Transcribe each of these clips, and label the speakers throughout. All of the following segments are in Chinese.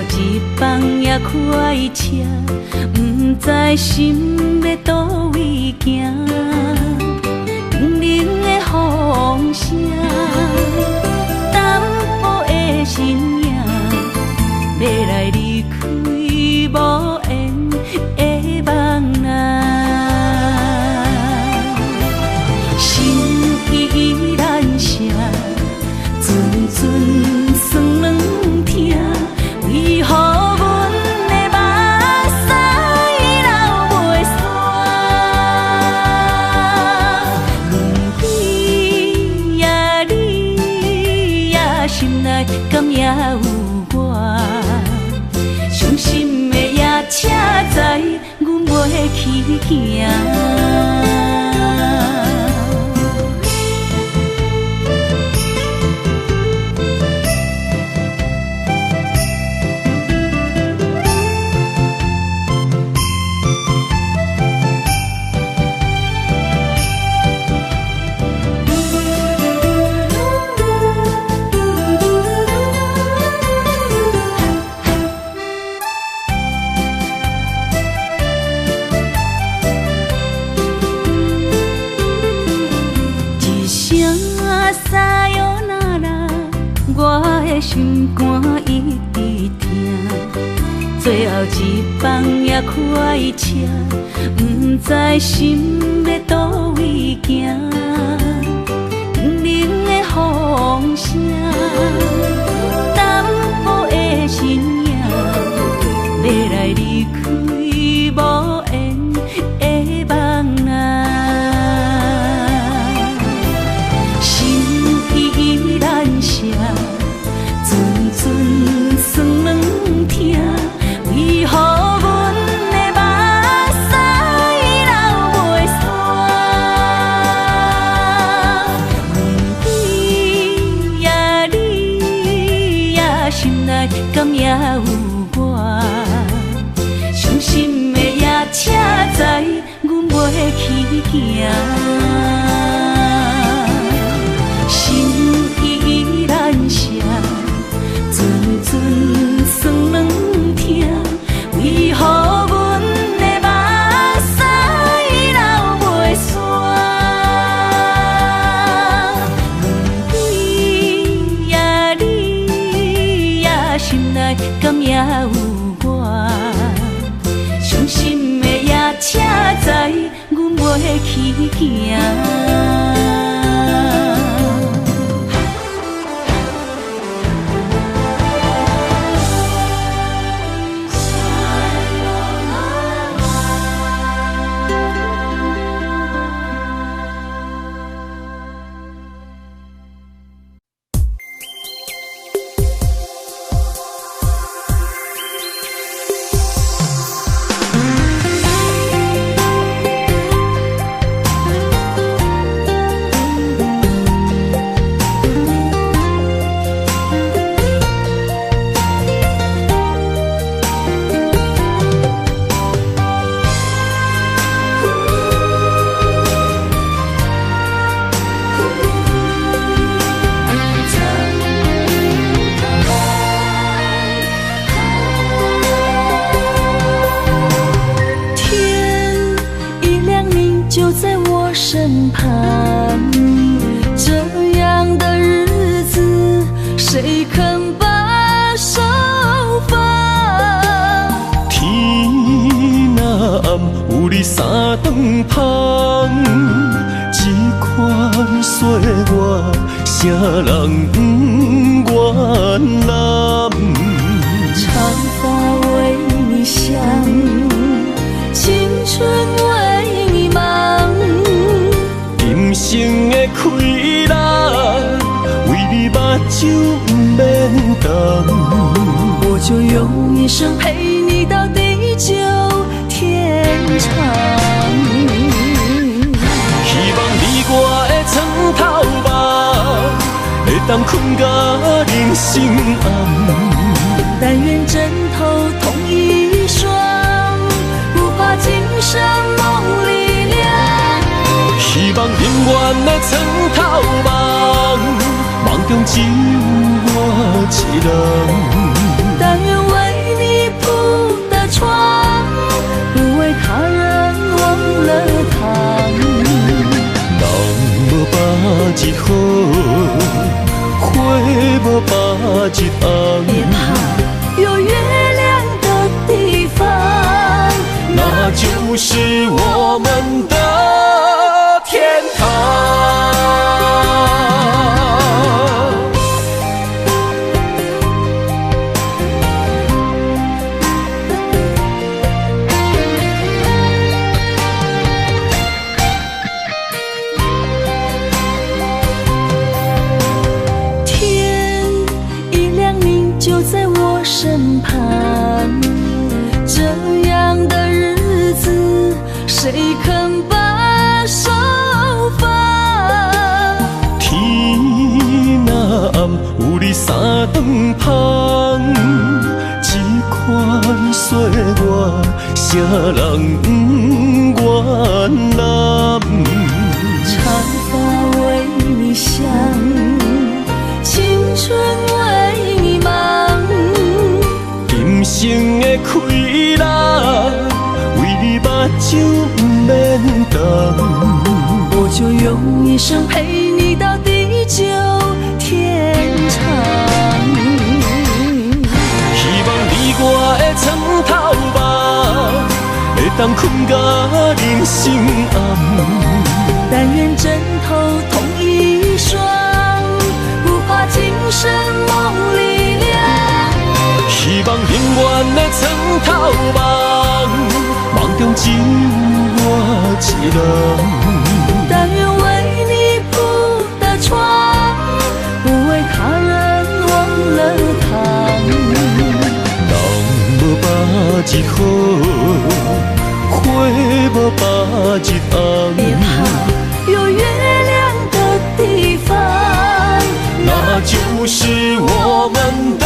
Speaker 1: 一放也开车，不知心要倒位行。冷冷的风声，淡薄的身影，要来离开无缘的梦啊。心依然舍，阵阵酸软痛。为何阮的目屎流袂煞？轮回呀，你呀，心内敢也有我？伤心的夜车载，阮袂去行。心肝一直疼，最后一放也开车，不知心要倒位行。冷冷的风声，淡薄的身影，要来离开无缘的梦啊。心依然舍。阵阵酸软痛，为何阮的目屎流袂煞？轮回呀，你呀，心内敢也有我？伤心的夜车载，阮袂去行。心依然舍。阵阵酸软痛，为何阮的目屎流袂煞？轮回呀，你呀，心内敢也有我？伤心的夜车载，阮袂去行。身旁，这样的日子，谁肯把手放？
Speaker 2: 天若暗，有你三顿香，这款岁月，啥人不愿揽？
Speaker 1: 长发为你香，青春为你忙。
Speaker 2: 人生的开朗，为你目睭不免干。
Speaker 1: 我就用一生陪你到地久天长。
Speaker 2: 希望你我的床头梦，会当困到人生暗。
Speaker 1: 但愿枕头同一双，不怕今生梦里凉。
Speaker 2: 希望永远的床头梦，梦中只有我一人。
Speaker 1: 但愿为
Speaker 2: 就是我们的天堂。
Speaker 1: 天一亮，你就在我身旁，这样的日子谁肯把手放？
Speaker 2: 天若暗，有你三顿香，这款岁月，谁人不愿揽？
Speaker 1: 长发为你香，青春为你忙，
Speaker 2: 今生的快乐，为你目睭不免干。
Speaker 1: 我就用一生陪你到地久天长。
Speaker 2: 希望你我的床头梦，会当困到人生暗。
Speaker 1: 但愿枕头同一双，不怕今生梦里凉。
Speaker 2: 希望永远的床头梦，梦中只有我一人。
Speaker 1: 但愿为你铺的床，不为他人忘了躺。
Speaker 2: 人无把日好，花无把日
Speaker 1: 别
Speaker 2: 红。
Speaker 1: 怕有月亮的地方，
Speaker 2: 那就是我们的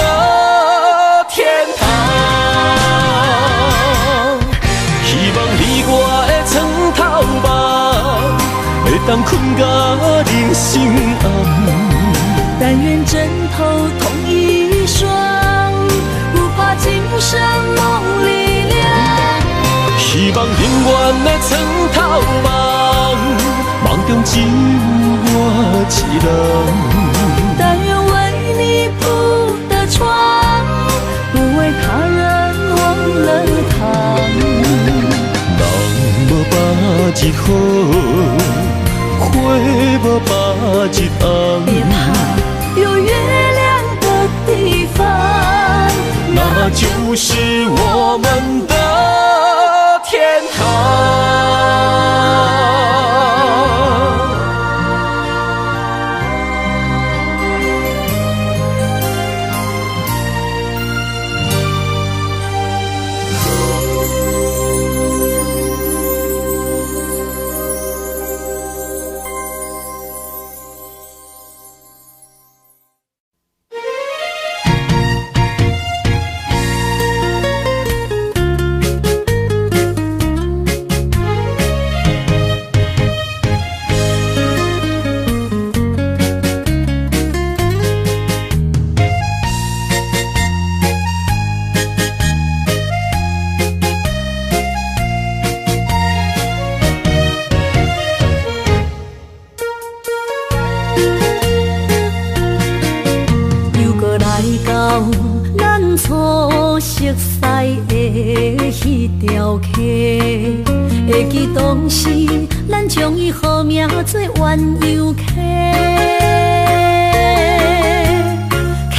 Speaker 2: 天堂。希望你我的床头梦，会当困到人生暗。
Speaker 1: 但愿枕头同一双，不怕今生梦里凉。
Speaker 2: 希望永远的床头梦，梦中只有我一人。
Speaker 1: 但愿为你铺的床，不为他人忘了躺。
Speaker 2: 人无把日好，花无把日红。
Speaker 1: 别怕有月亮的地方，
Speaker 2: 那就是我们的天堂。
Speaker 1: 会记当时，咱将伊号名做鸳鸯溪，溪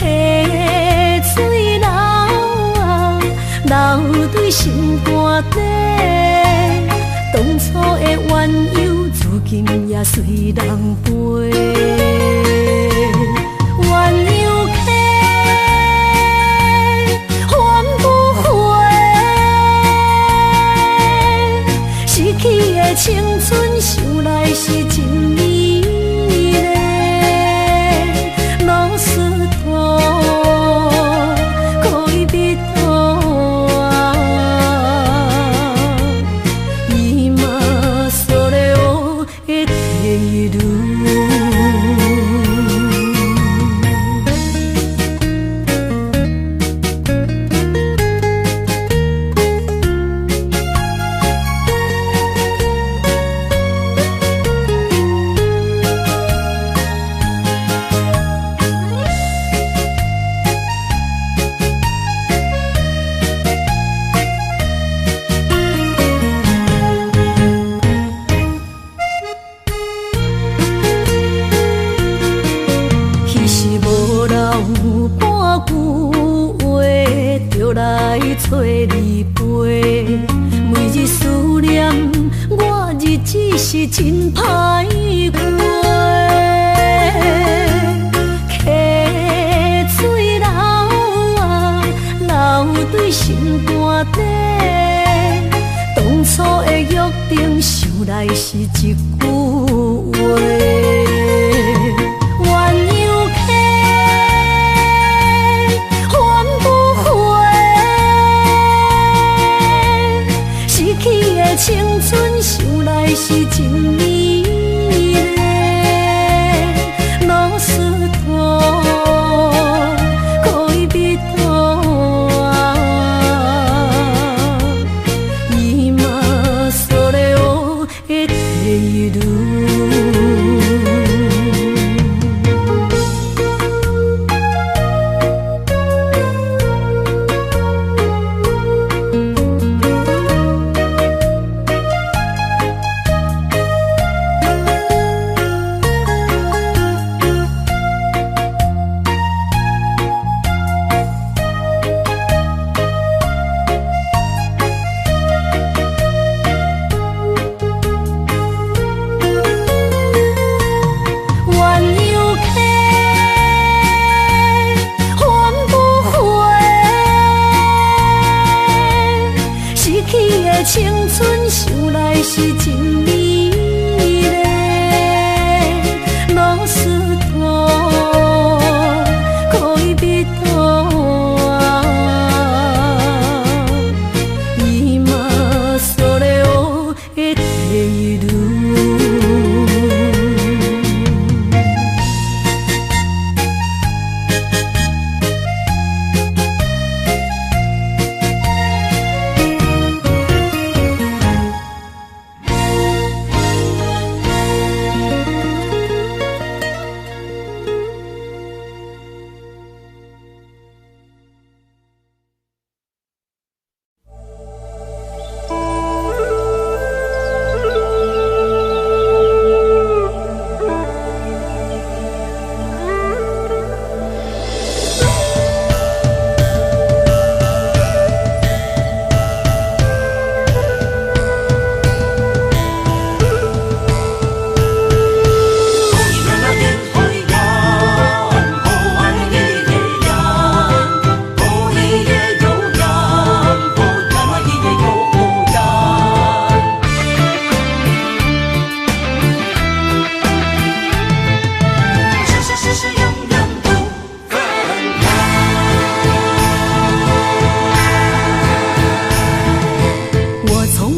Speaker 1: 水流啊，流对心肝底。当初的鸳鸯，如今也随人飞。鸳鸯溪，翻不回。失去的青春，想来是真美丽。老师徒，可以别途啊，今嘛所了的地路。找你陪，每日思念，我日子是真歹过。溪水流啊，流对心肝底。当初的约定，想来是一句话。青春想来是真美丽，老师多，恋人多啊，今それを得ている。青春想来是真美丽，老师多，恋人多啊，今それを得ている。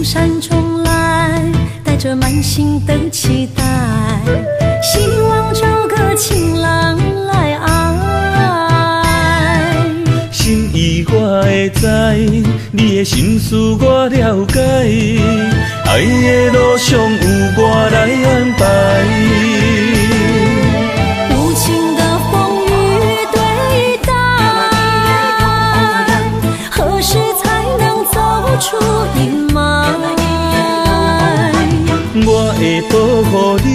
Speaker 1: 山中来，带着满心的期待，希望找个情郎来爱。
Speaker 2: 心意我会知，你的心思我了解，爱的路上有我来安排。
Speaker 1: 无情的风雨对待，何时才能走出阴霾？
Speaker 2: 我会保护你，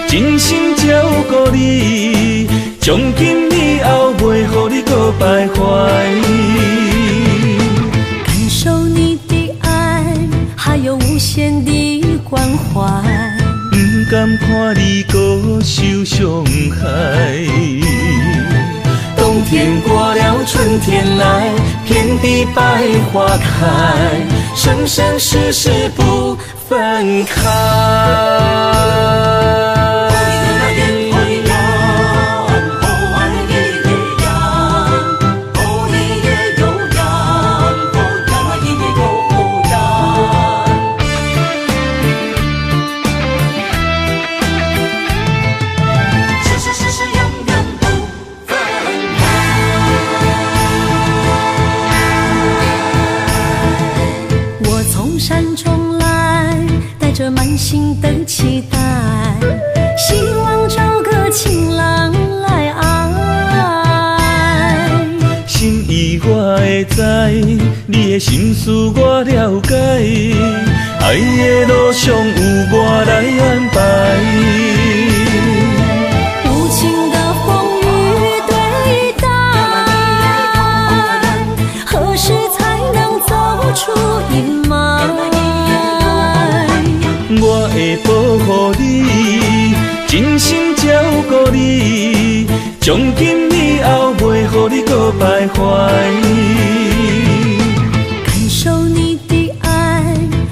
Speaker 2: 真心照顾你，从今以后袂予你搁徘徊。
Speaker 1: 感受你的爱，还有无限的关怀，
Speaker 2: 不甘看你搁受伤害。冬天过了，春天来，遍地百花开，生生世世不分开。
Speaker 1: 山中来，带着满心的期待，希望找个情郎来爱。
Speaker 2: 心意我会知，你的心思我了解，爱的路上有我来安排。
Speaker 1: 无情的风雨对待，何时
Speaker 2: 真心照顾你，从今以后袂予你搁徘徊。
Speaker 1: 感受你的爱，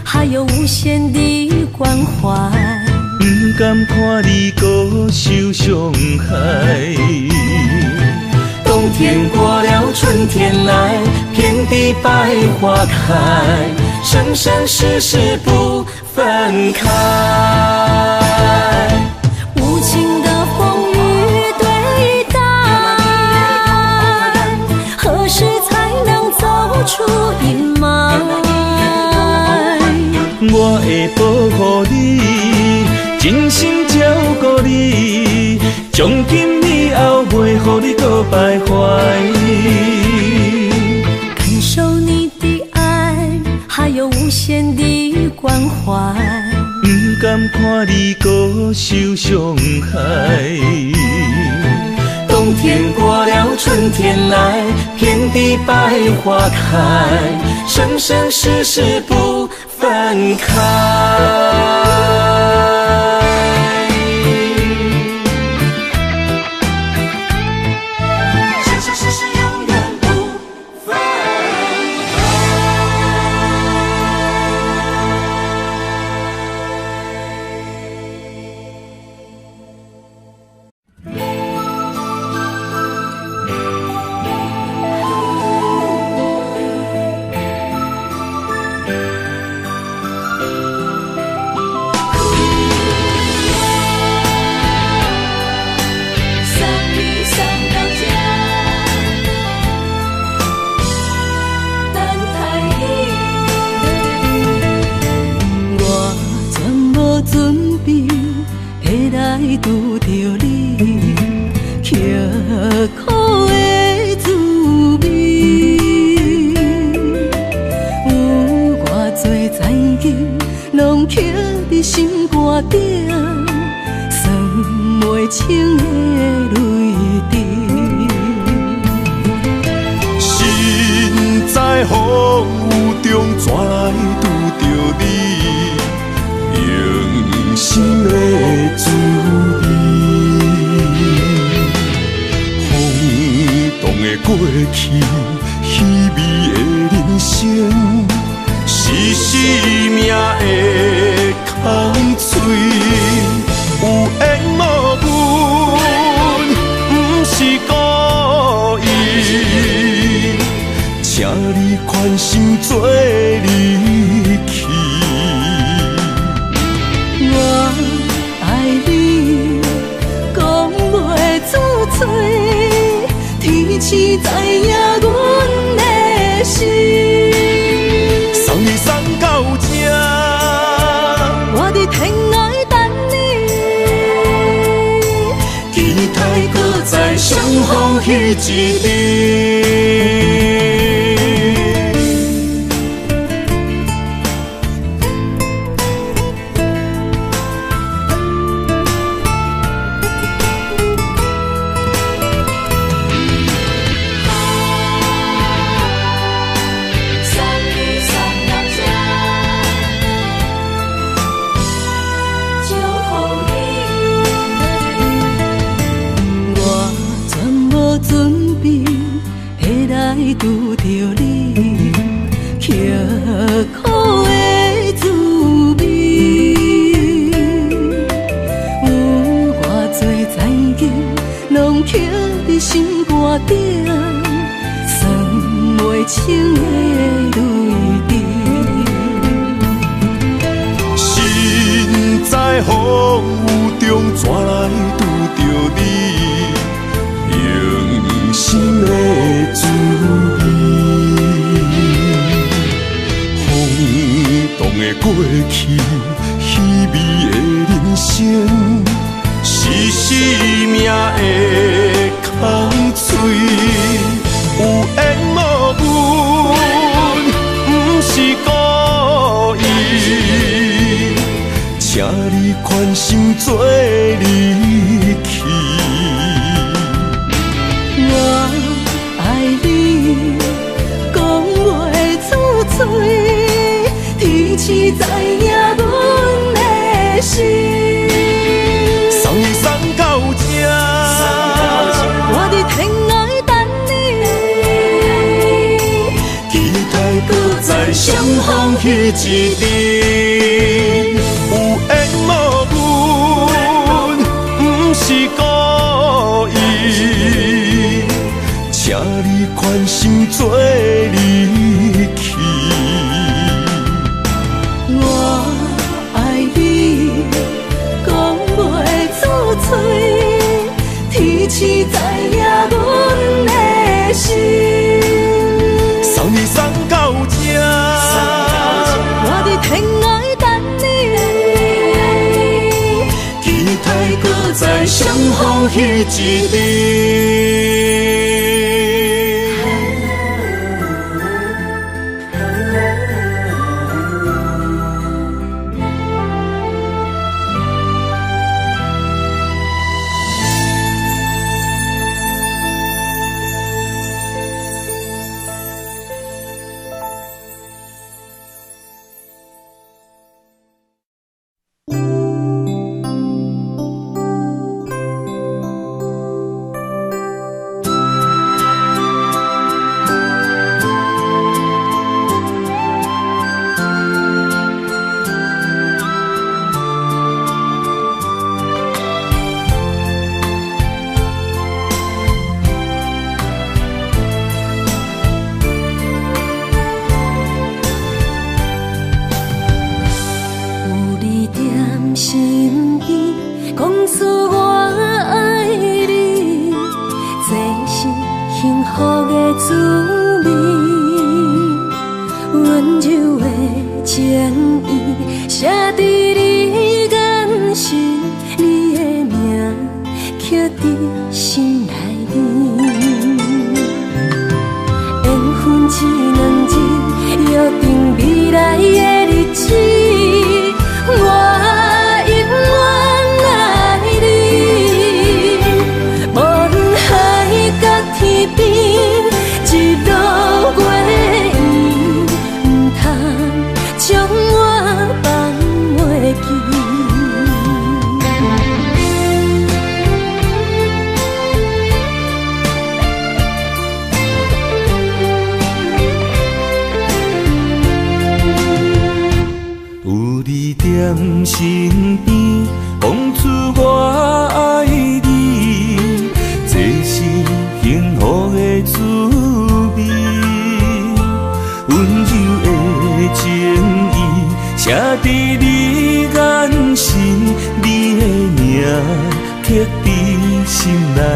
Speaker 1: 还有无限的关怀。
Speaker 2: 不甘看你搁受伤害。冬天过了，春天来，遍地百花开，生生世世不分开。
Speaker 1: 无情的风雨对待，何时才能走出阴霾？
Speaker 2: 我会保护你，真心照顾你，从今以后袂予你搁徘徊。
Speaker 1: 感受你的爱，还有无限的关怀。
Speaker 2: 不甘看你搁受伤害。冬天过了，春天来，遍地百花开，生生世世不分开。
Speaker 1: 拄着你，刻苦的滋味，有偌多灾境，拢刻伫心肝顶，算袂清的泪滴。
Speaker 3: 身在风雨中，怎来拄着你？用心的滋味，轰动的过去，稀微的人生，是生命的空嘴，有缘无分，不是故意，请你宽心做离去。
Speaker 1: 我爱你，讲袂出嘴，天赐知影阮的心。
Speaker 3: 送你送到这，
Speaker 1: 我伫天涯等你，期待搁再相逢彼一日。拄着你，刻苦的滋味，有偌多灾境，拢刻伫心肝顶，算袂清的泪滴。
Speaker 3: 身在风雨中，怎来拄着你？用心的滋味，轰动的过去，稀微的人生，是生命的空嘴，有缘无分，不是故意，请你宽心做离去。
Speaker 1: 我爱你，讲袂出嘴，天赐知影阮的心。
Speaker 3: 送你送在相逢彼一日，有缘无分，不是故意，请你宽心做离去。
Speaker 1: 我爱你，讲袂出嘴，天赐知影阮的心。
Speaker 3: 送你送到这，
Speaker 1: 我伫天涯等你，
Speaker 3: 期待搁再相逢彼一日。
Speaker 2: 身边，讲出我爱你，这是幸福的滋味。温柔的情意写在你眼神，你的名刻在心内面。缘分这两字，约定未来的日子。我永远爱你，无论海角天边，日落月圆，不通将我放袂记。在身边，讲出我爱你，这是幸福的滋味。
Speaker 1: 温柔的情意写在你眼神，你的名刻在心内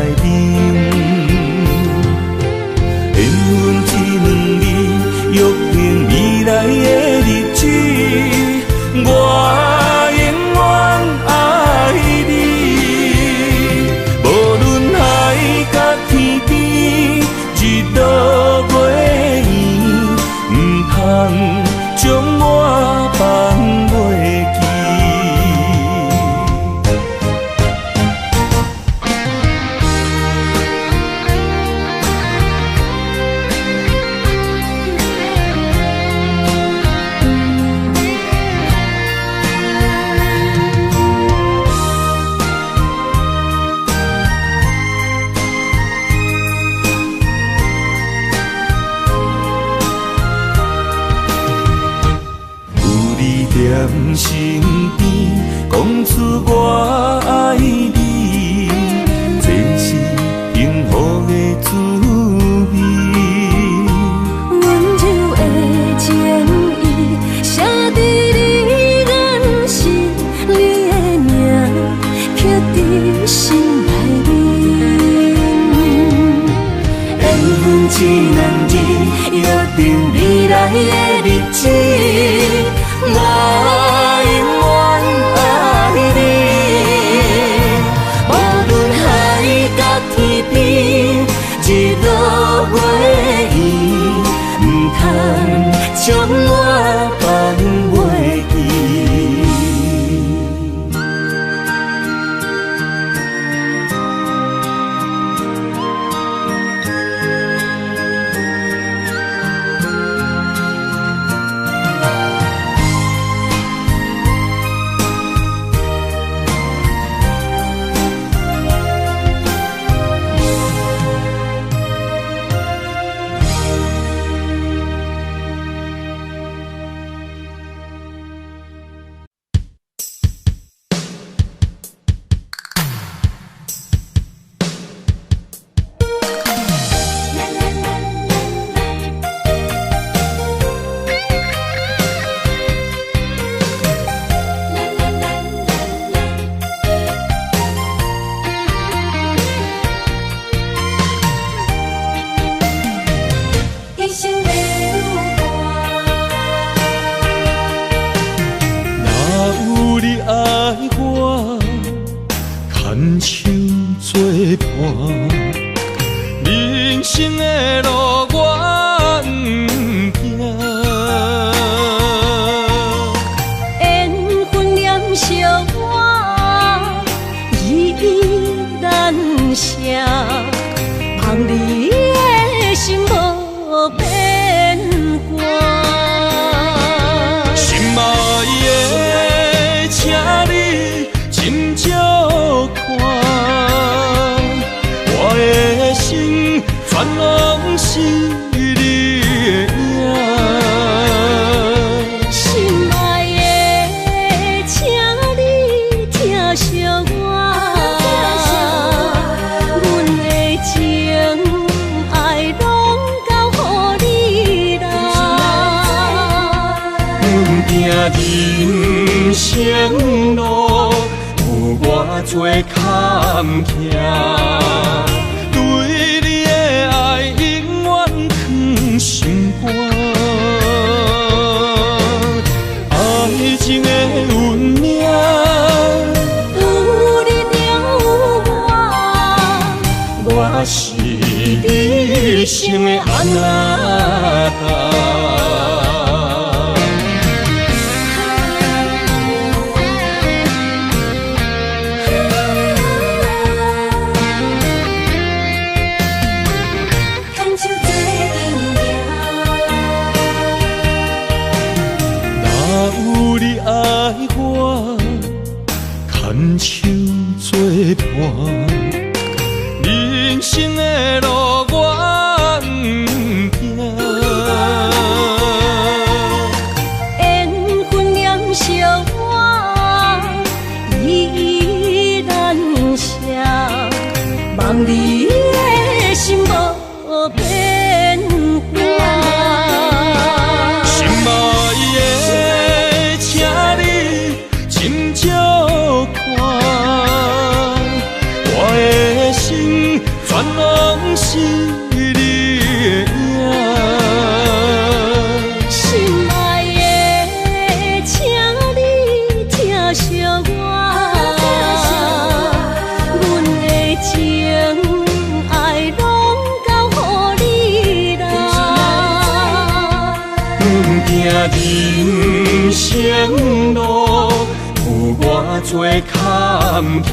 Speaker 1: 面。缘分这两字，约定未来的日子。我永远爱你，无论海角天边，日落月圆，不通将我放袂记。
Speaker 3: 人生路有偌多坎坷，对你的爱永远藏心肝。爱情的运命，
Speaker 1: 有你有我，
Speaker 3: 我是你生的安那达。牵手作伴，人生的路我不惊。
Speaker 1: 缘分染烧我，依然写，望你的心无变化。
Speaker 3: 心爱的，请你斟酌。全拢是你的影，
Speaker 1: 心爱的，请你疼惜我，阮的情爱拢交予你啦。
Speaker 3: 行人生路有偌多坎坷。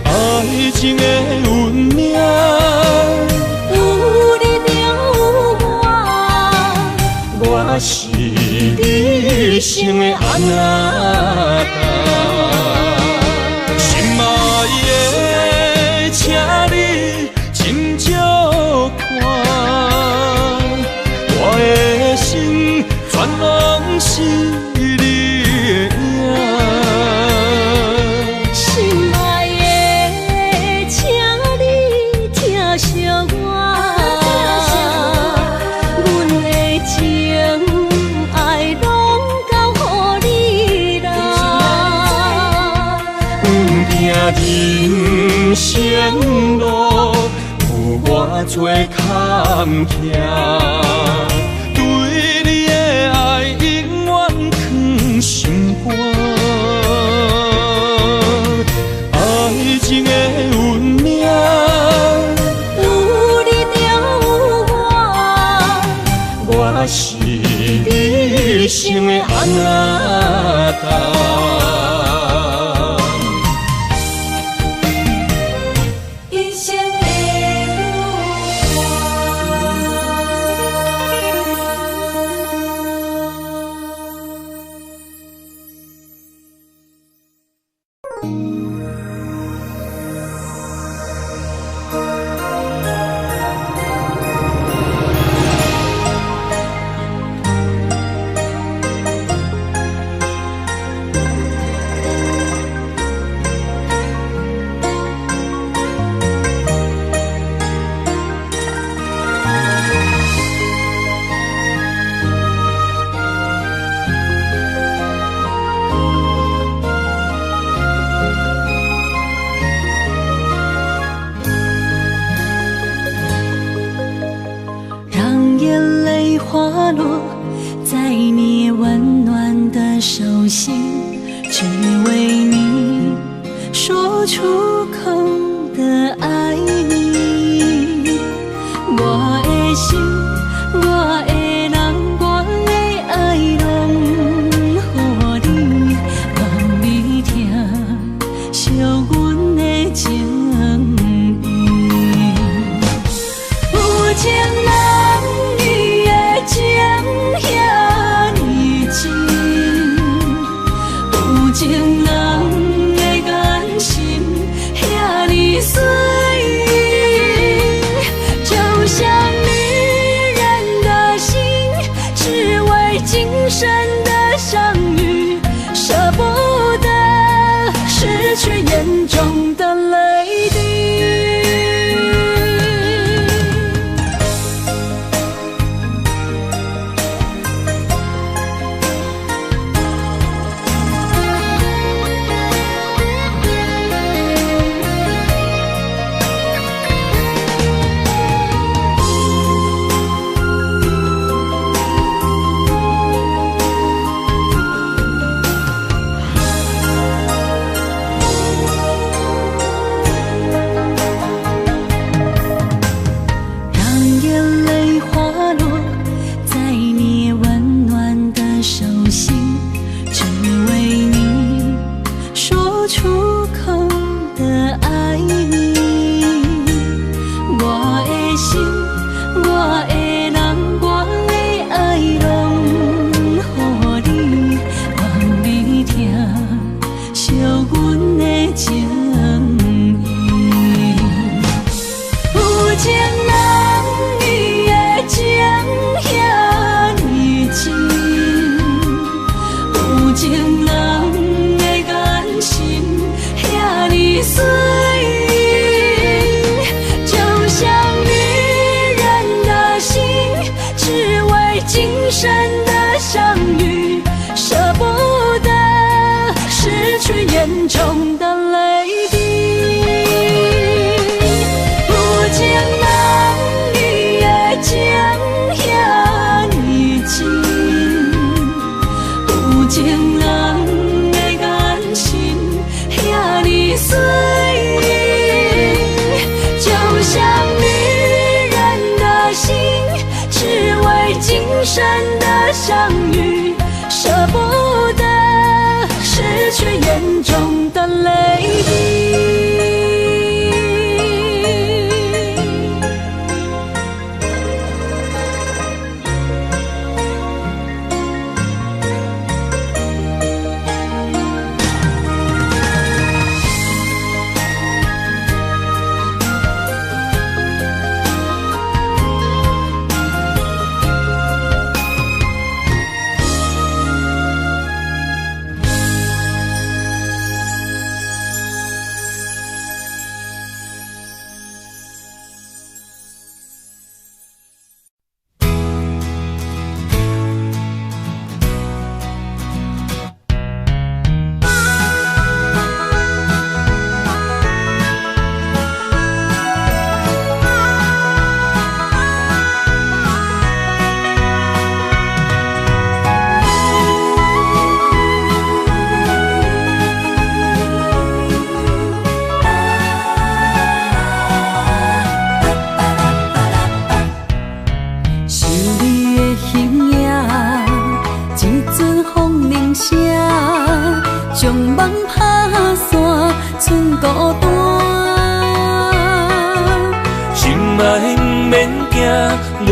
Speaker 3: 爱情的运命，
Speaker 1: 有你有我，
Speaker 3: 我是你生的安那达。心爱的，请你斟酌看，我的心全拢是你的影。人生路有偌多坎坷，对你的爱永远藏心肝。爱情的运命，
Speaker 1: 有你有我，
Speaker 3: 我是你生的安那达。
Speaker 1: 却眼中的泪滴。情意。有情人伊的情遐尼深，有情人的眼神遐尼水。今生的相遇，舍不得失去眼中的泪滴。有情人伊的情遐尼深，有情人的眼神遐尼水，就像女人的心。只为今生的相遇，舍不得失去眼中的泪滴。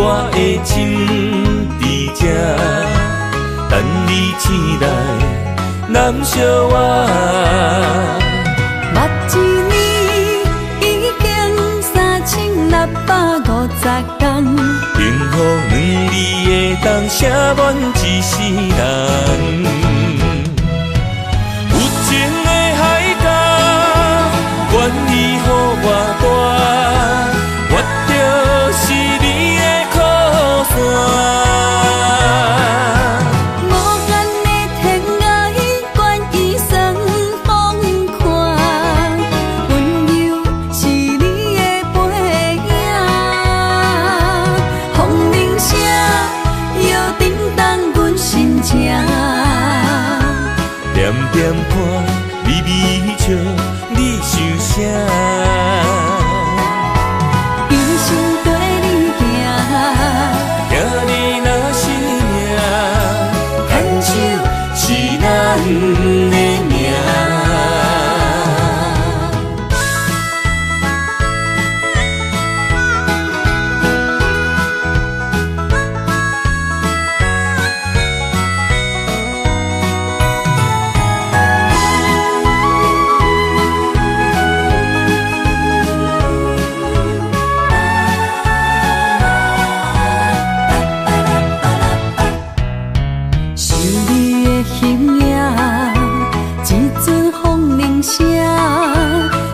Speaker 2: 我的心伫这，等你醒来，难相我。
Speaker 1: 目一年已经3650天，
Speaker 2: 幸福两字的当写满一世人。有情的海角，愿意予我带，我就是你的靠山。点点看，微微笑，你想啥？
Speaker 1: 一生跟你行，
Speaker 2: 行你若是命，牵手是咱的命。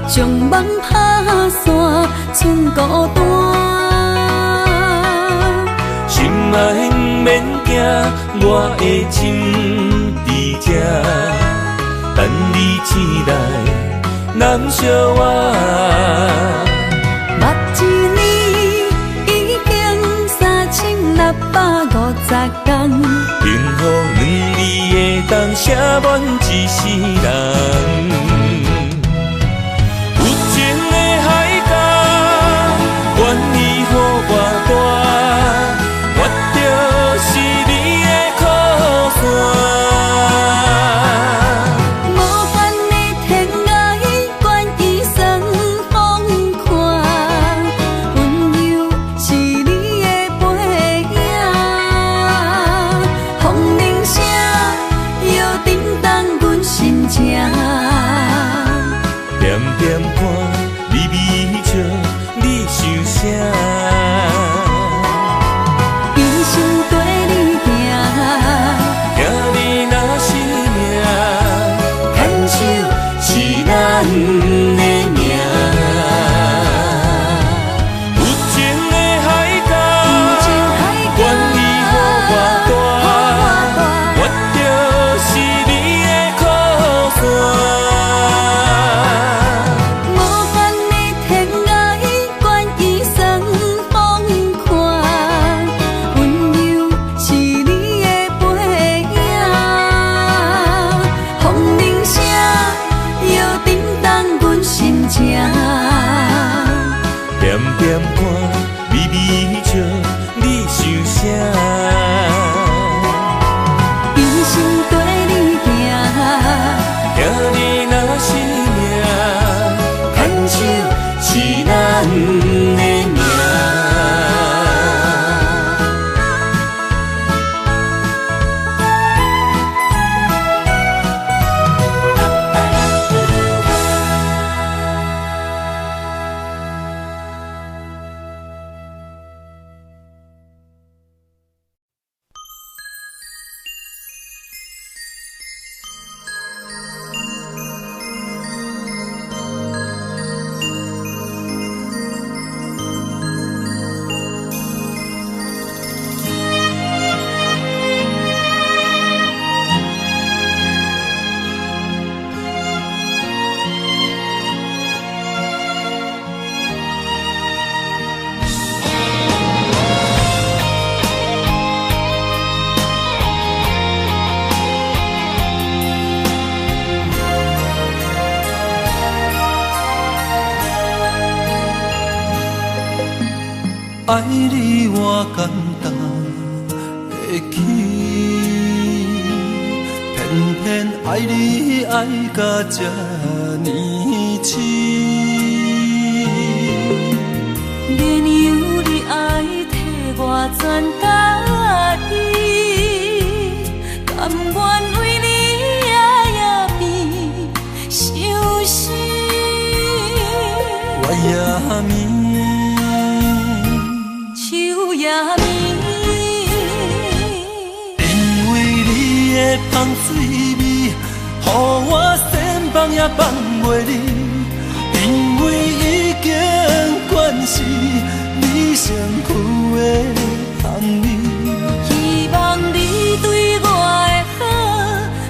Speaker 2: 将梦打散，剩孤单。心爱免惊，我的心伫这，等你醒来，难相我。
Speaker 1: 目一年已经3650天，
Speaker 2: 幸福两字的当写满一世人。
Speaker 1: 风铃声，摇叮当阮心情。
Speaker 3: 名。有情的海角，愿意予我大，我就是你的靠山。
Speaker 1: 无限的天涯，愿意送风看，温柔是你的背影，风铃声摇震动阮心情。
Speaker 2: 点点看，微微笑，你想啥？
Speaker 1: 一生跟你行，
Speaker 2: 听你若是命，
Speaker 3: 牵手是咱的命。
Speaker 2: 爱你我简单会起，偏偏爱你爱到这呢深。
Speaker 1: 原由你爱替我全家己，甘愿为你夜夜悲伤心。
Speaker 2: 我也眠。
Speaker 1: 夜暝，
Speaker 2: 因为你的香水味，予我先放也放袂离。因为已经惯是你身躯的香味，
Speaker 1: 希望你对我的好，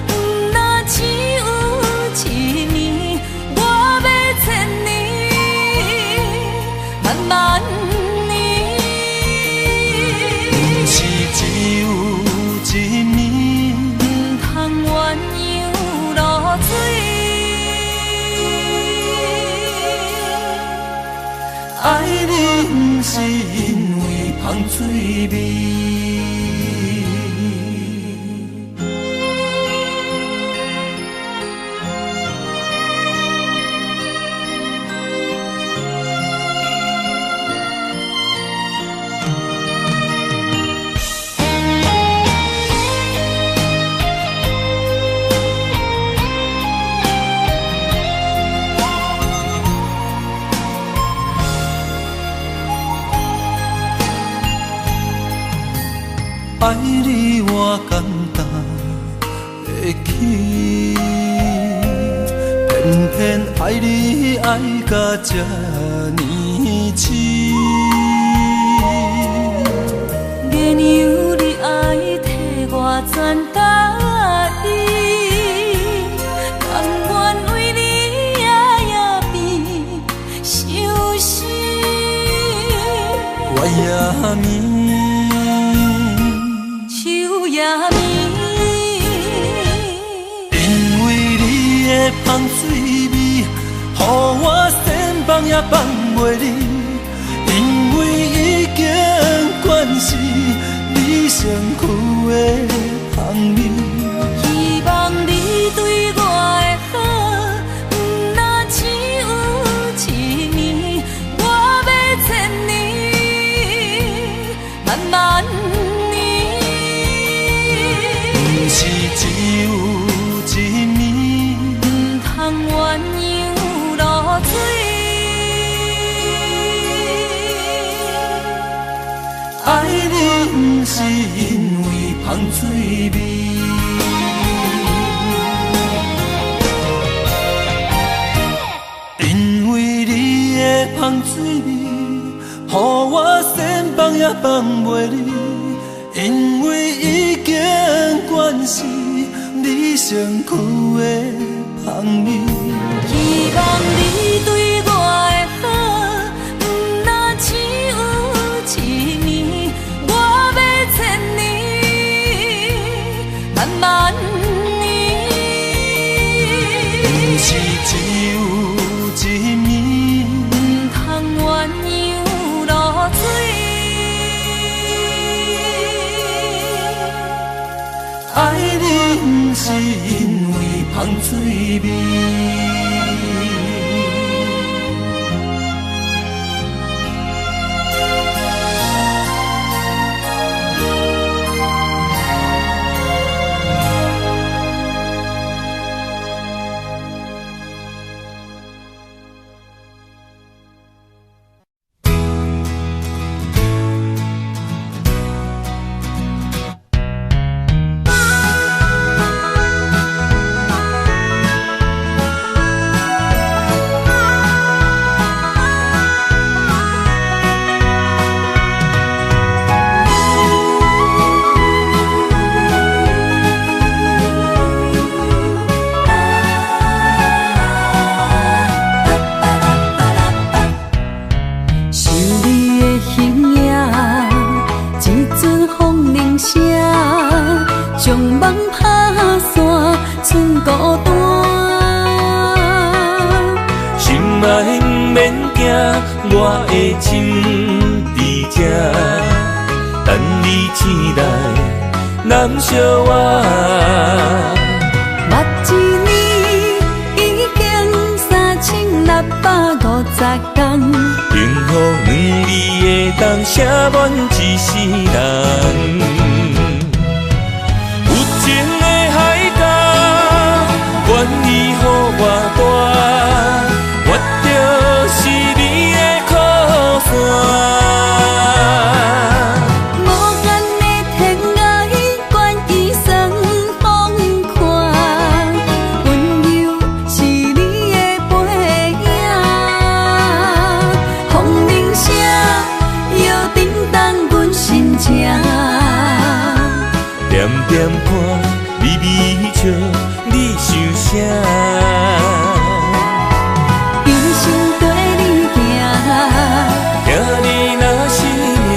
Speaker 1: 不若只有一年，我要千年，慢慢。
Speaker 2: 只有一年，
Speaker 1: 不通鸳鸯落水。
Speaker 2: 爱你不是因为香水味。爱你我简单会起，偏偏爱你爱到这呢深。
Speaker 1: 原由你爱替我全家己，甘愿为你夜夜悲伤心。
Speaker 2: 我也眠。
Speaker 1: 夜暝，
Speaker 2: 因为你的香水味，予我先放也放袂离。因为已经惯是你身躯的香味，
Speaker 1: 希望你对我的好，不若只有一年，我要千年，慢慢。
Speaker 2: 是只有一年，
Speaker 1: 不通鸳鸯落水。
Speaker 2: 爱你不是因为香水味。水味，予我先放也放袂离，因为已经惯是你上苦的香味。
Speaker 1: 希望你对我的好，不若只有一年，我要千年，慢慢年。
Speaker 2: 不是只有一面，
Speaker 1: 不通鸳鸯落水。
Speaker 2: 爱你不是因为香水味。我的心伫这，等你醒来，难相我。
Speaker 1: 目一年已经3650天，
Speaker 2: 幸福两字的当写满一世人。有情的海角，愿意予我带，我就是你的靠山。点点看你微笑，你想啥？
Speaker 1: 一生跟你行，
Speaker 2: 行你若是命，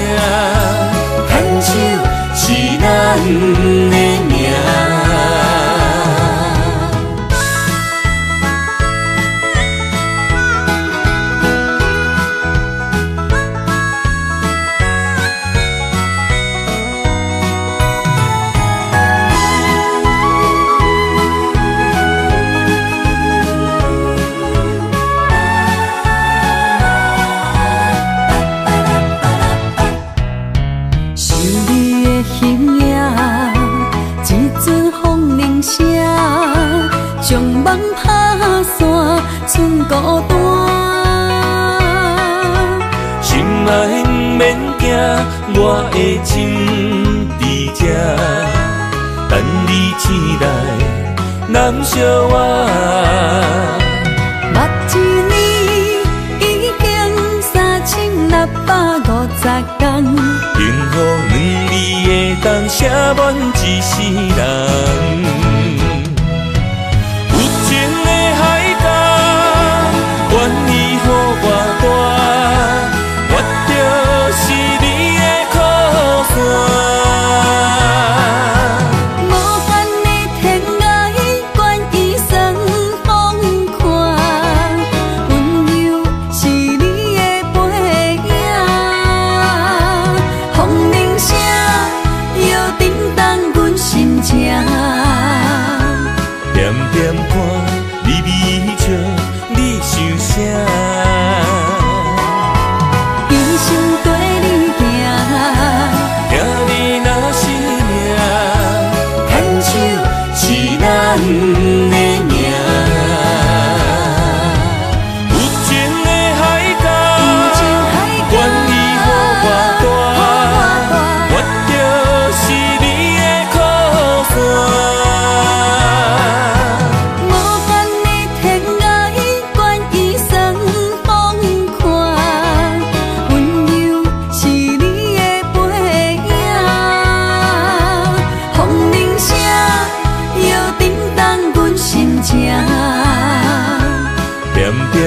Speaker 2: 牵手是咱的命。将梦打散，剩孤单。心爱不免惊，我的心伫这，等你醒来，难相我。
Speaker 1: 目一年已经3650天，
Speaker 2: 幸福两字的当写满一世人。
Speaker 1: 叮当阮心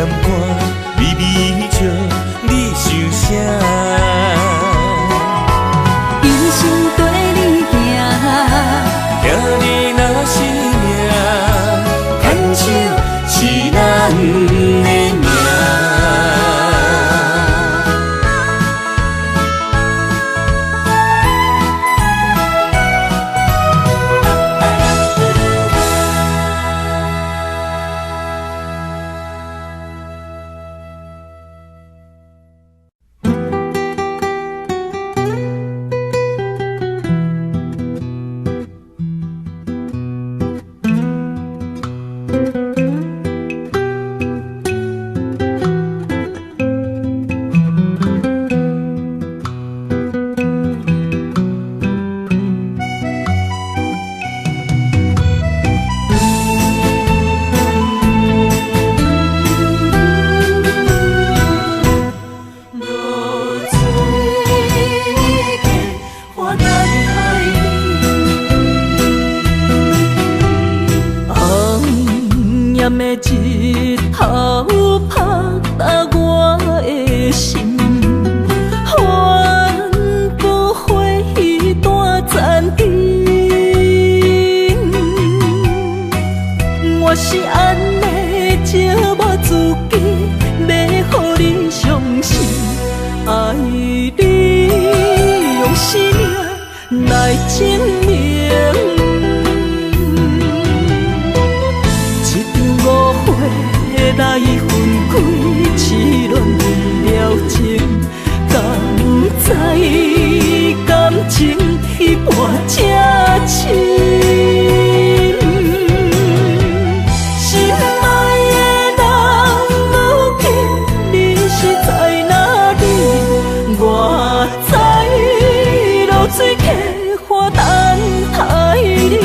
Speaker 2: 念歌，微微笑，你想啥？
Speaker 1: 人生跟你行，
Speaker 2: 行你若是命，牵手是咱的命。
Speaker 1: 日头拍打我的心，帆布花雨大残灯。我是安尼借我自己，要予你相信，爱你用生命来证明。来分开，痴恋为了情，敢知感情彼半才深。心爱的人，如今你是在哪里？我在露水溪花等待你。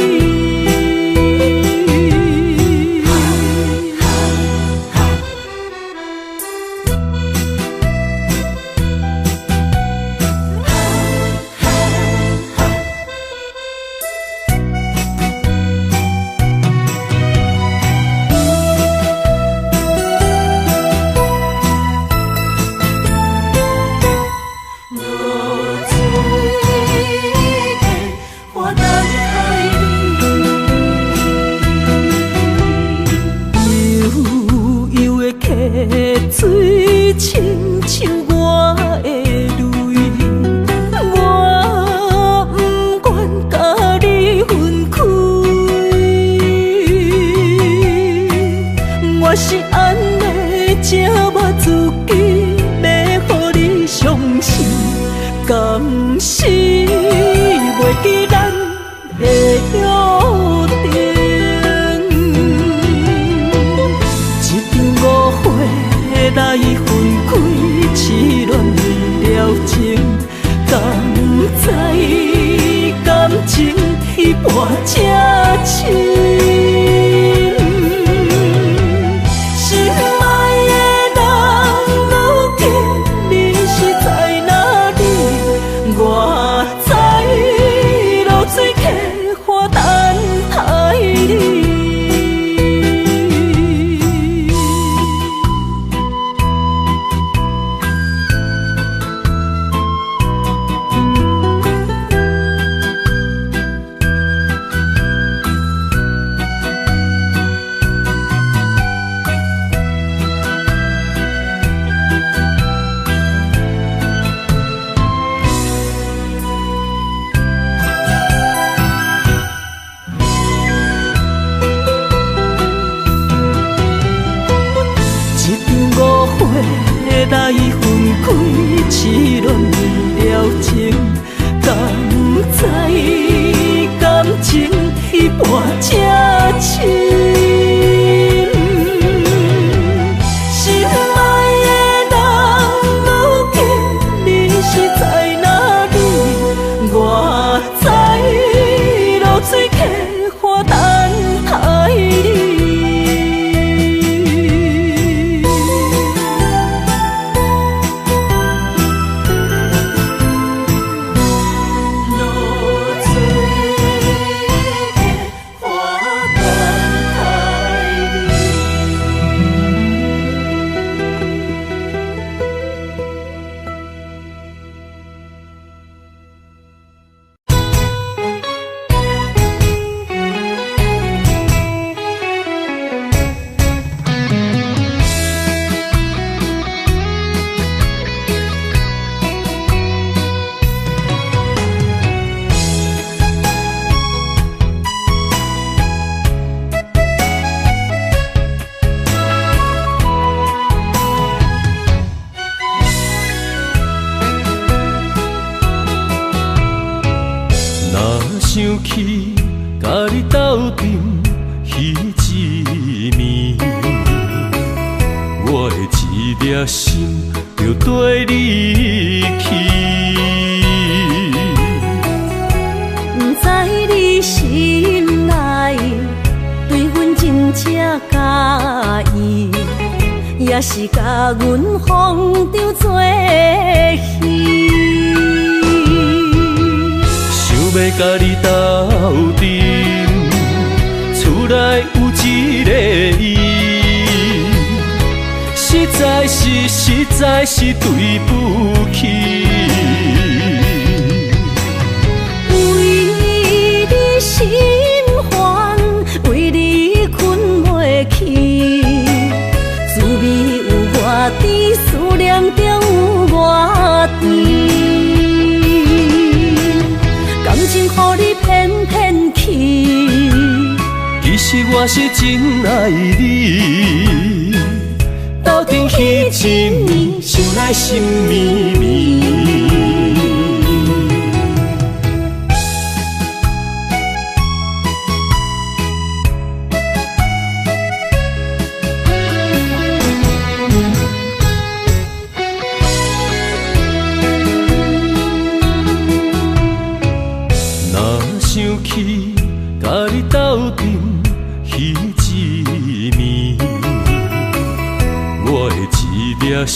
Speaker 1: 水亲像我的泪，我不愿甲你分开。我是安尼借我自己，要予你相信，甘是袂记咱的约定。来分开，痴恋为了情，敢知感情彼半才深。心爱的人，如今你是在哪里？我在露水溪花等待你。来分开，痴恋为了情，敢知感情彼半才深。心爱的人，如今你是在哪里？我在露水溪花等待你。
Speaker 2: 粒心就跟你去。
Speaker 1: 不知你心内对阮真正介意，也是甲阮放着做戏。
Speaker 2: 想要甲你斗阵，厝内有一个伊，实在是对不起。
Speaker 1: 为你心烦，为你困袂去，滋味有外甜，思念就有外甜。感情予你骗骗去，
Speaker 2: 其实我是真爱你，斗阵彼一暝，想来心绵绵。若想起甲你斗阵彼一暝，我的一粒心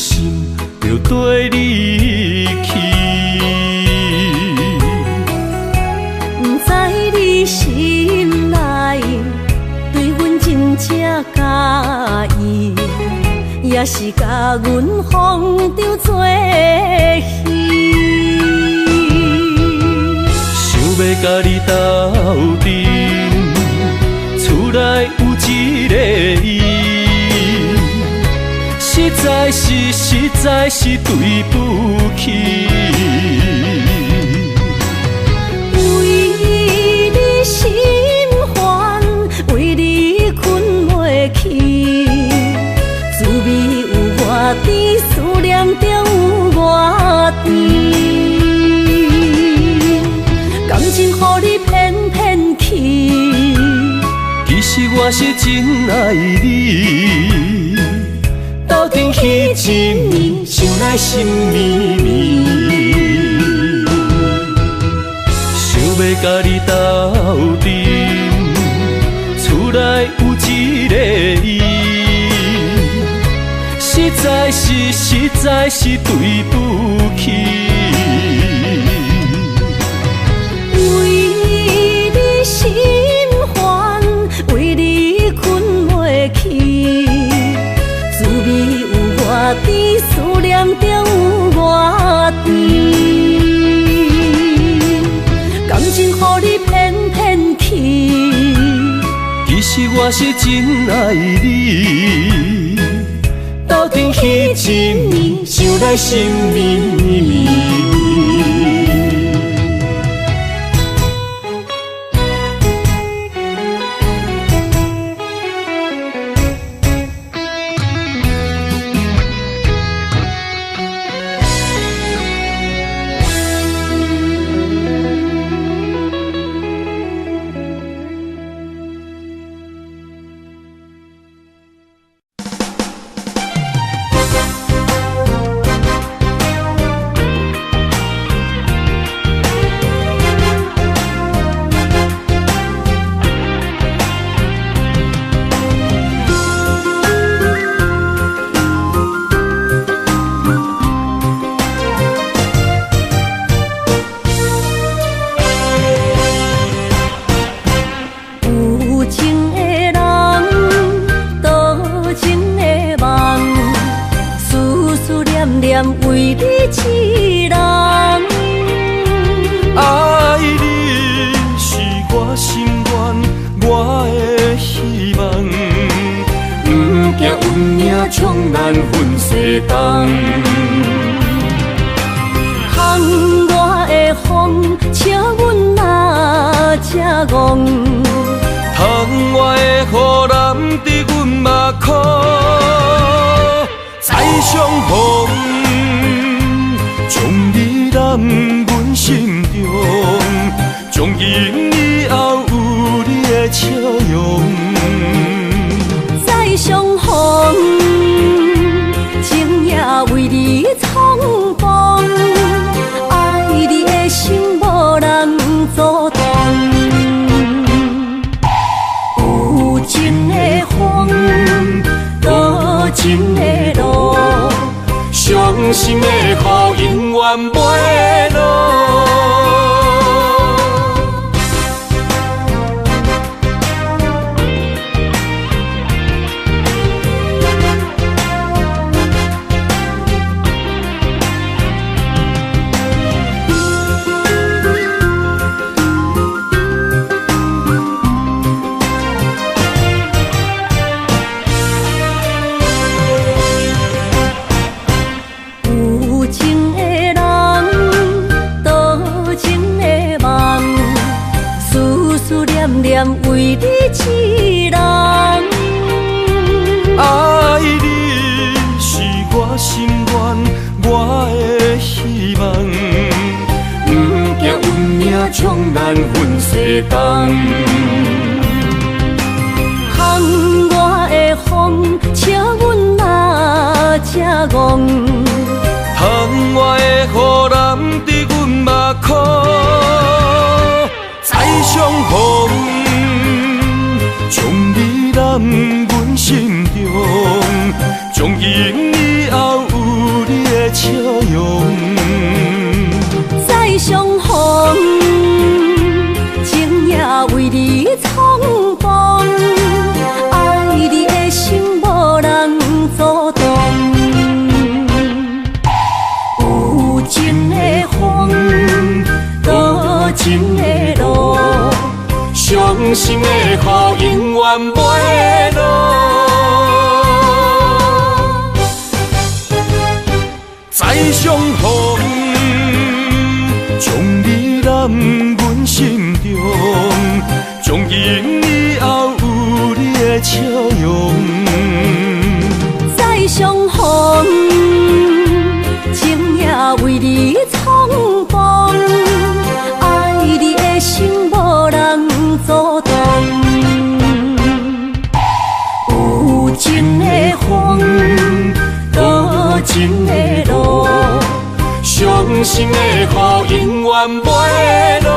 Speaker 2: 就跟你去。
Speaker 1: 不知你心内对阮真正介意，也是甲阮放着做戏。
Speaker 2: 想要甲你斗阵，厝内有一个伊，实在是对不起。
Speaker 1: 为你心烦，为你困袂去，滋味有外甜，思念就有外甜。感情予你骗骗去，
Speaker 2: 其实我是真爱你，斗阵彼一暝，想来心绵绵。想要甲你斗阵，厝内有一个伊，实在是对不起。
Speaker 1: 为你心烦，为你困袂去，滋味有外甜，思念就有外甜。感情予你骗骗去，
Speaker 2: 其实我是真爱你，斗阵彼一暝，想来心绵绵。
Speaker 1: 为你一人，
Speaker 2: 爱你是我心愿，我的希望。不惊运命冲咱分世东，
Speaker 1: 窗外的风笑阮哪只戆，
Speaker 2: 窗外的雨淋伫阮目眶，再相逢。将你揽阮心中，从今以后有你的笑容。
Speaker 1: 再相逢，情情的路，
Speaker 3: 伤心的雨永远袂落。
Speaker 1: 为你痴人，
Speaker 3: 爱你是我心愿，我的希望，不惊运命将咱分世间。
Speaker 1: 风我的风，笑阮哪只戆？
Speaker 3: 窗外的雨淋伫阮目眶，再相逢。将你揽阮心中，从今以后有你的笑容。
Speaker 1: 再相逢，情也为你冲动，爱你的心无人阻挡。有情的风，多情的路。伤心的雨永远袂落，
Speaker 3: 再相逢，将你揽阮心中，从今以后有你的笑容。
Speaker 1: 再相逢，情也为你冲动，爱你的心无人阻挡。有情的风，多情的路，伤心的雨永远袂落。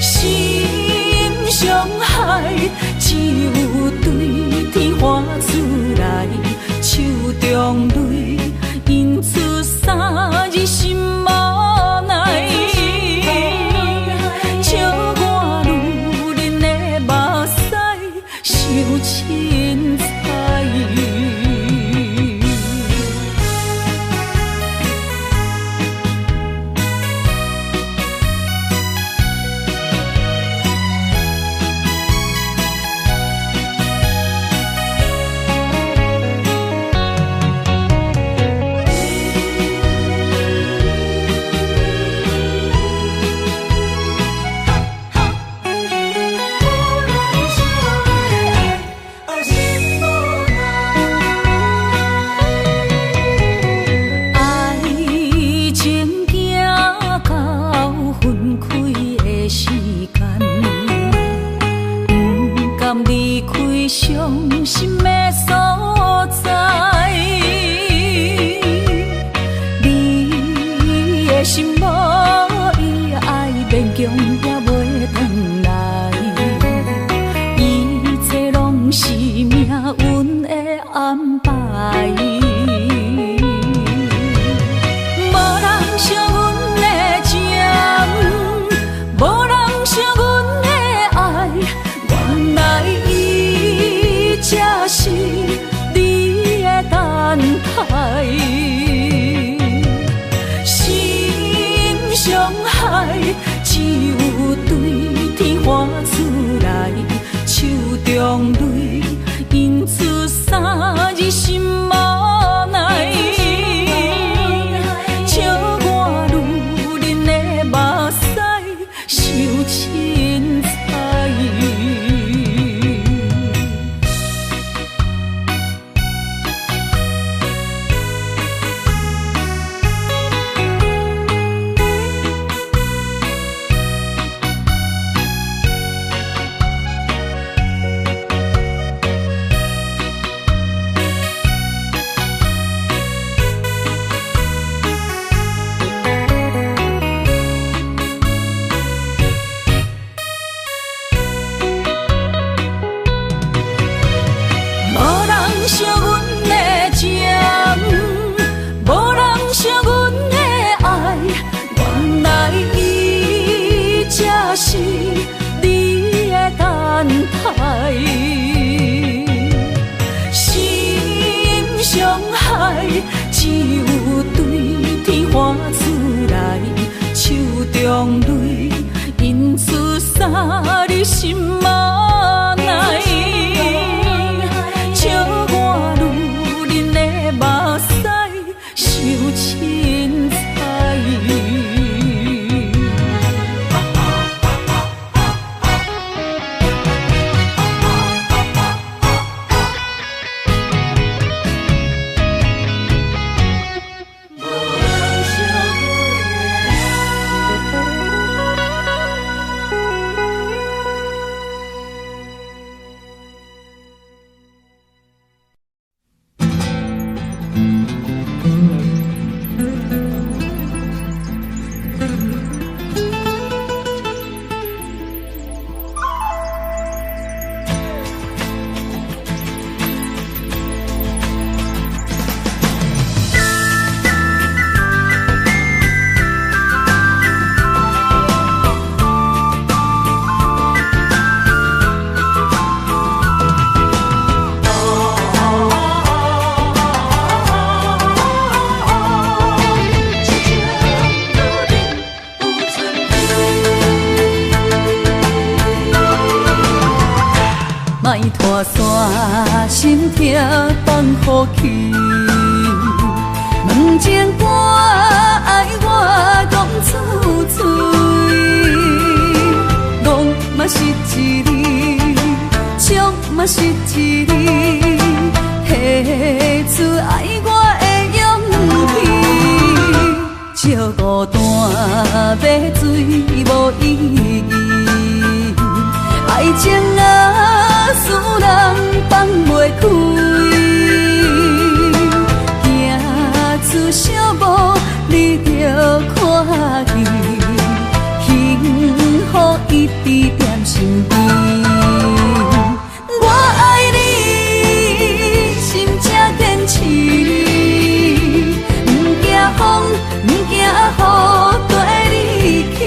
Speaker 1: 心伤害只有的时间，不甘离开伤心的所在。你的心无伊爱勉强也袂转来，一切拢是命运的安排。是你的等待，心伤害只有对天喊出来，手中泪印出三字心无奈，笑我女人的目屎受凊彩。是你的等待，心伤害只有对天喊出来，手中泪印出三字心无奈，笑我女人的目屎受凊彩。莫拖山，心痛放乎去。问情歌爱我讲出嘴，戆嘛是一字，唱嘛是一字，提出爱我的勇气。照孤单要水无意义，爱情啊，使人放袂开，行出小步，你着看见，幸福一直踮身边。我爱你，心正坚持，不惊风，不惊雨，跟你去。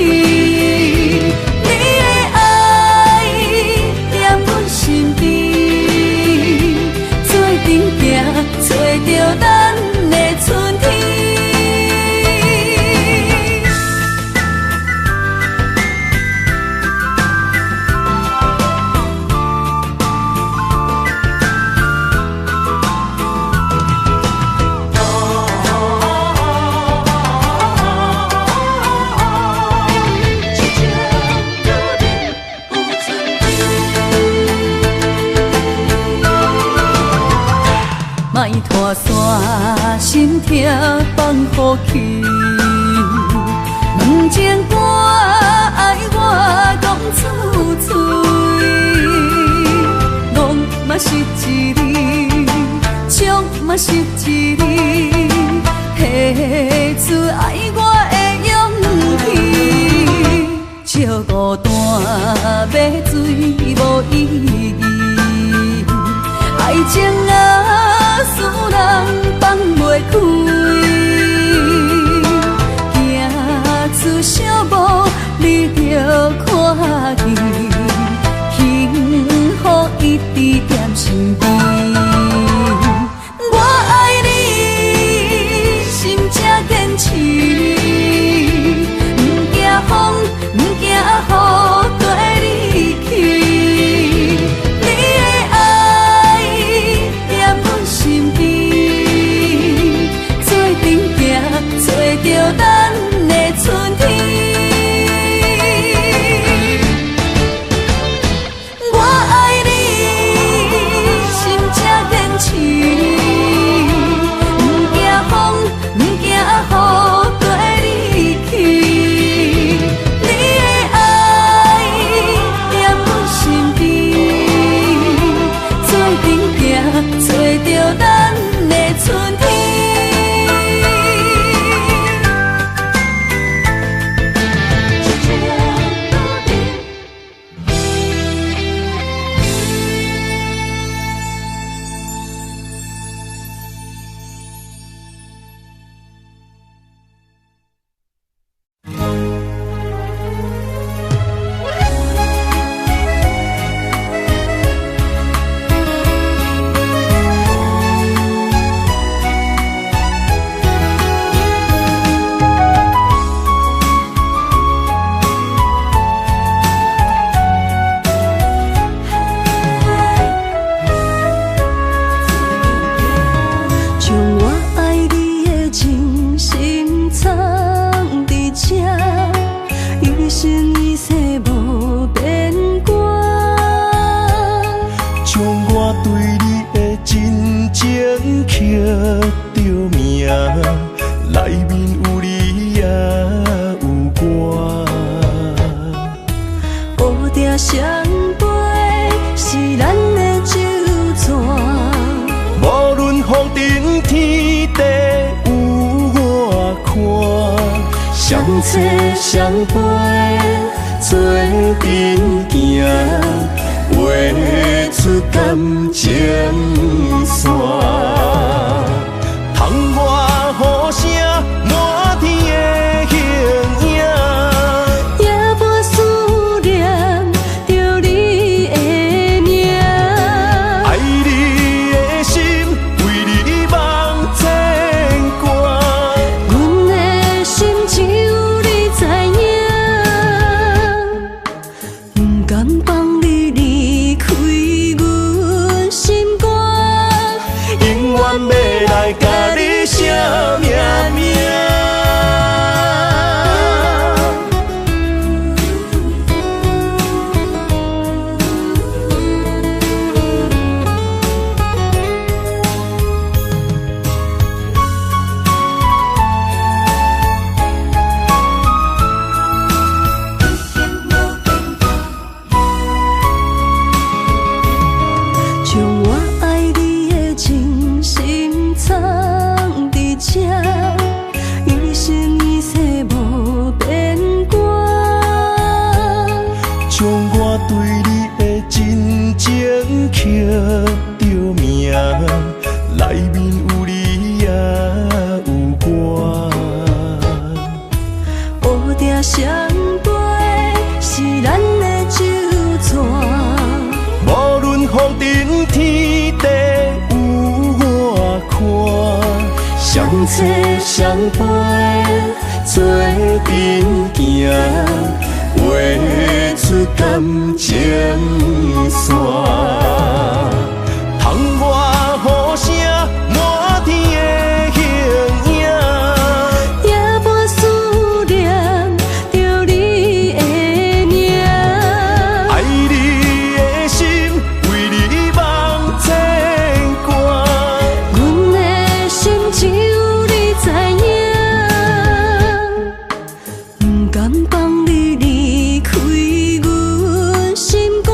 Speaker 1: 找着咱的春天。莫拖山，心痛放乎去。问情歌爱我要水无意义，爱情啊，使人放袂开，行出小步你着看见，幸福一直踮身边。我爱你，心才坚持。风不惊雨跟你去，你的爱在阮身边，做阵行，找着咱的春天。我爱你，心才坚持，不惊风，不惊雨跟你去。找着咱的春天。相陪做阵行，画出感情线。窗外雨声满天的形影，
Speaker 4: 也无思念着你的名。
Speaker 3: 爱你的心为你梦牵挂，
Speaker 4: 阮的心只有你知影。不甘放你离开阮心肝，
Speaker 3: 永远要来甲你写命名。
Speaker 4: 将我爱你的真心藏伫这，一生一世无变卦。
Speaker 3: 将我对你的真情刻着名，内面有你也有我。
Speaker 4: 乌蝶相陪是咱的酒泉，
Speaker 3: 无论风尘天地有我看，相切相陪做阵行，画出感情线。窗外雨声满天的形影，
Speaker 4: 也无思念着你的名。
Speaker 3: 爱你的心为你梦牵挂，
Speaker 4: 阮的心只有你知影。不甘放你离开阮心肝，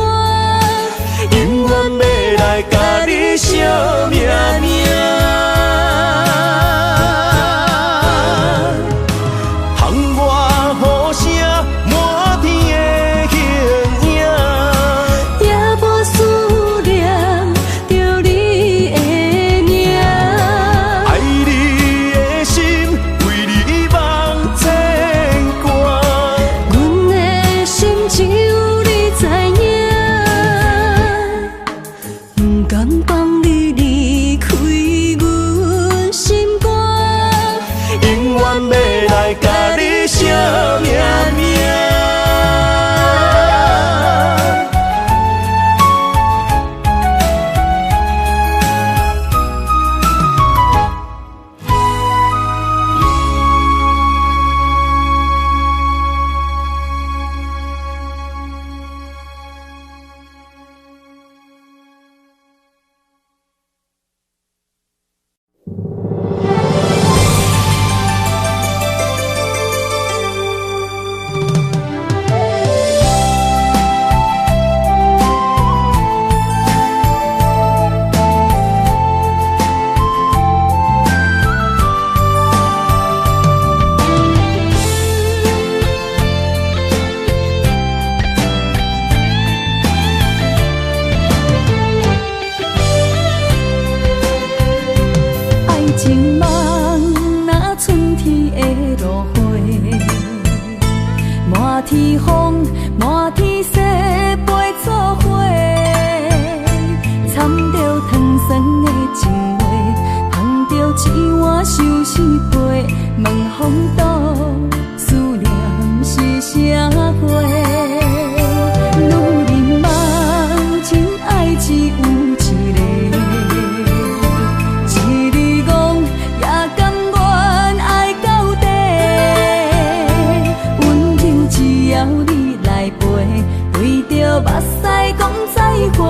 Speaker 4: 着目屎讲再会，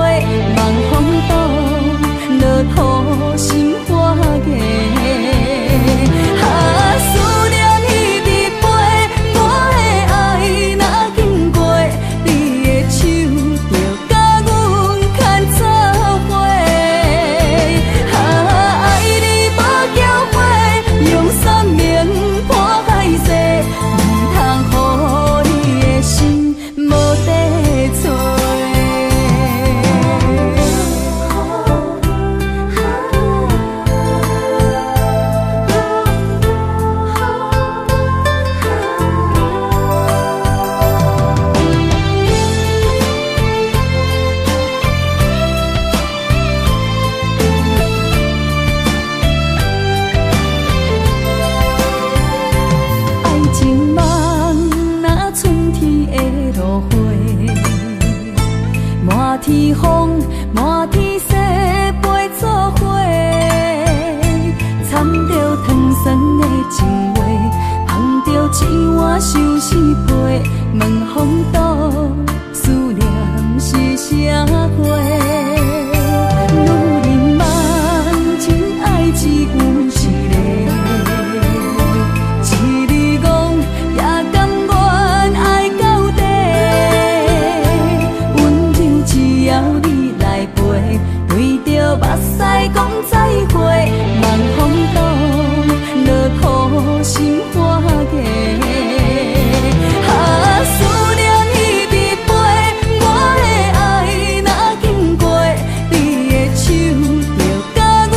Speaker 4: 望风度落土心花芽。思念一直飞，我的爱若经过，你的手就甲阮牵做伙。爱你无缴费，用生命破海誓，唔通予你的心无地找。天风，满天雪，陪做伙，掺着糖酸的情话，捧着一碗相思杯，问风度思念是啥货？女人梦真爱只有一个，一字讲也甘愿爱到底。只要你来陪，对着目屎讲再会，望风度落土心花芽。思念一直飞，我的爱若经过，你的手就甲阮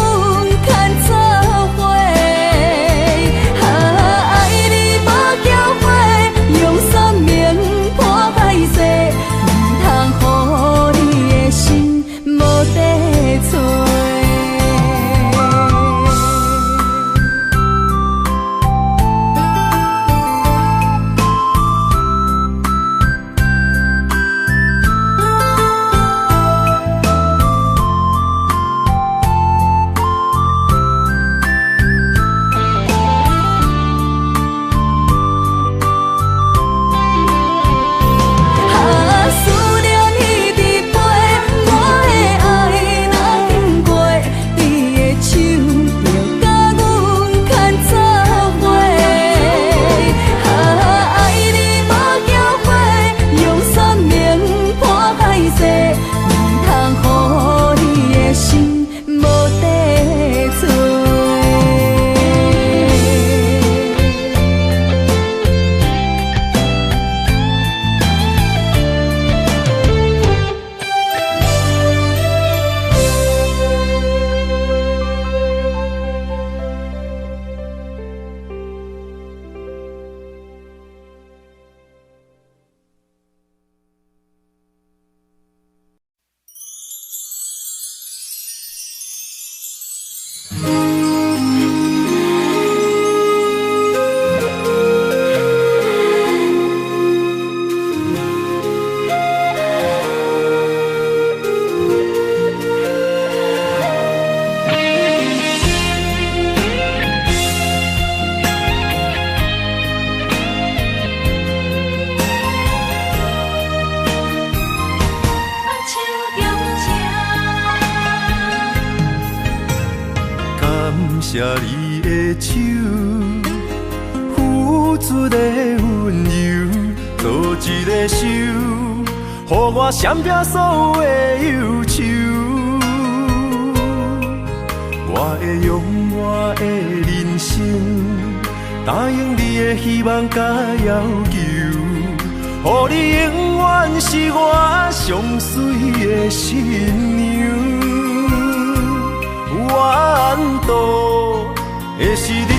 Speaker 4: 牵做伙。爱你无缴费，用生命破海誓，唔通予你心无地找。
Speaker 3: 谢你的手，付出的温柔，做一个手，予我闪避所有的忧愁。我会用我的人生，答应你的希望甲要求，予你永远是我上水的新娘。缘渡的是你。